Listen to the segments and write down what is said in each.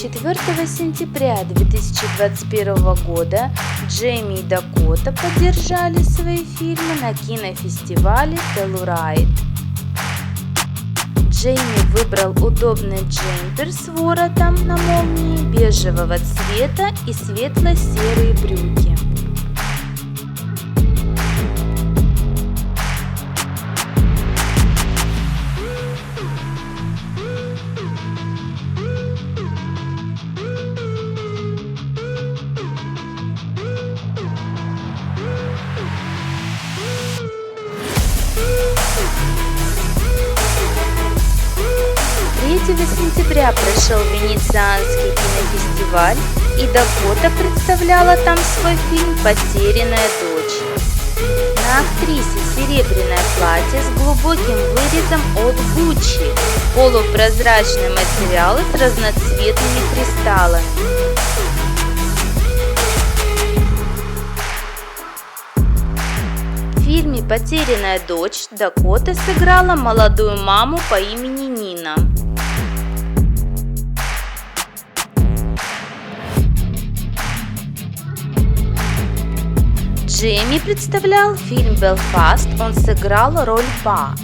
4 сентября 2021 года Джейми и Дакота поддержали свои фильмы на кинофестивале Telluride. Джейми выбрал удобный джемпер с воротом на молнии бежевого цвета и светло-серые брюки. Сентября прошел Венецианский кинофестиваль, и Дакота представляла там свой фильм «Потерянная дочь». На актрисе серебряное платье с глубоким вырезом от Gucci, полупрозрачный материал с разноцветными кристаллами. В фильме «Потерянная дочь» Дакота сыграла молодую маму по имени Нина. Джейми представлял фильм «Белфаст», он сыграл роль Па.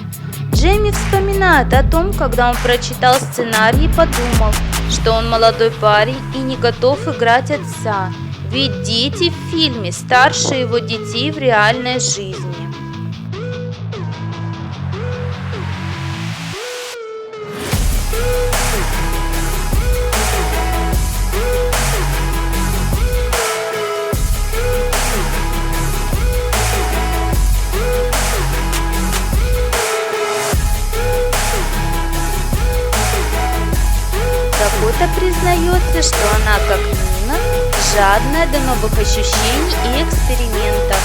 Джейми вспоминает о том, когда он прочитал сценарий и подумал, что он молодой парень и не готов играть отца, ведь дети в фильме старше его детей в реальной жизни. Дакота признается, что она, как Нина, жадная до новых ощущений и экспериментов.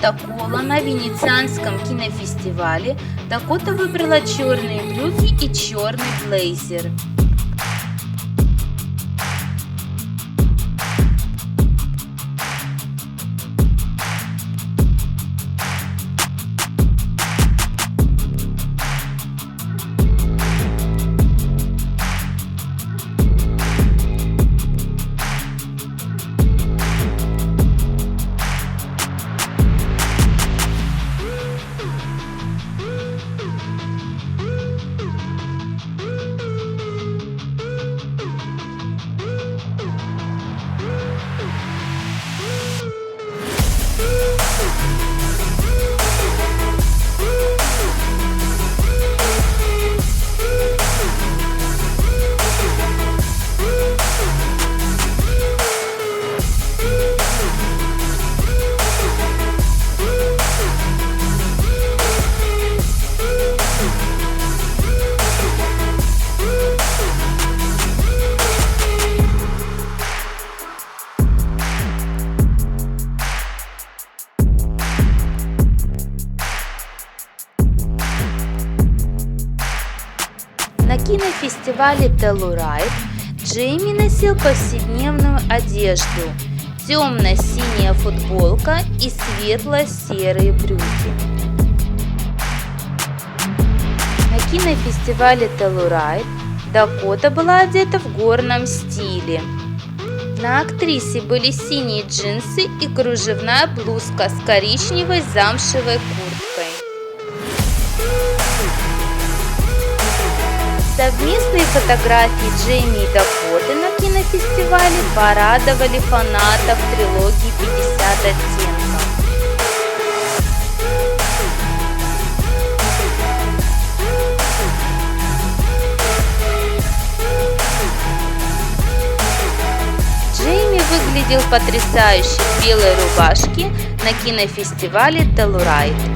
протокола на Венецианском кинофестивале Дакота выбрала черные брюки и черный блейзер. На кинофестивале Telluride Джейми носил повседневную одежду, темно-синяя футболка и светло-серые брюки. На кинофестивале Telluride Дакота была одета в горном стиле. На актрисе были синие джинсы и кружевная блузка с коричневой замшевой курткой. Совместные фотографии Джейми и Дакоты на кинофестивале порадовали фанатов трилогии «50 оттенков». Джейми выглядел потрясающе в белой рубашке на кинофестивале Telluride.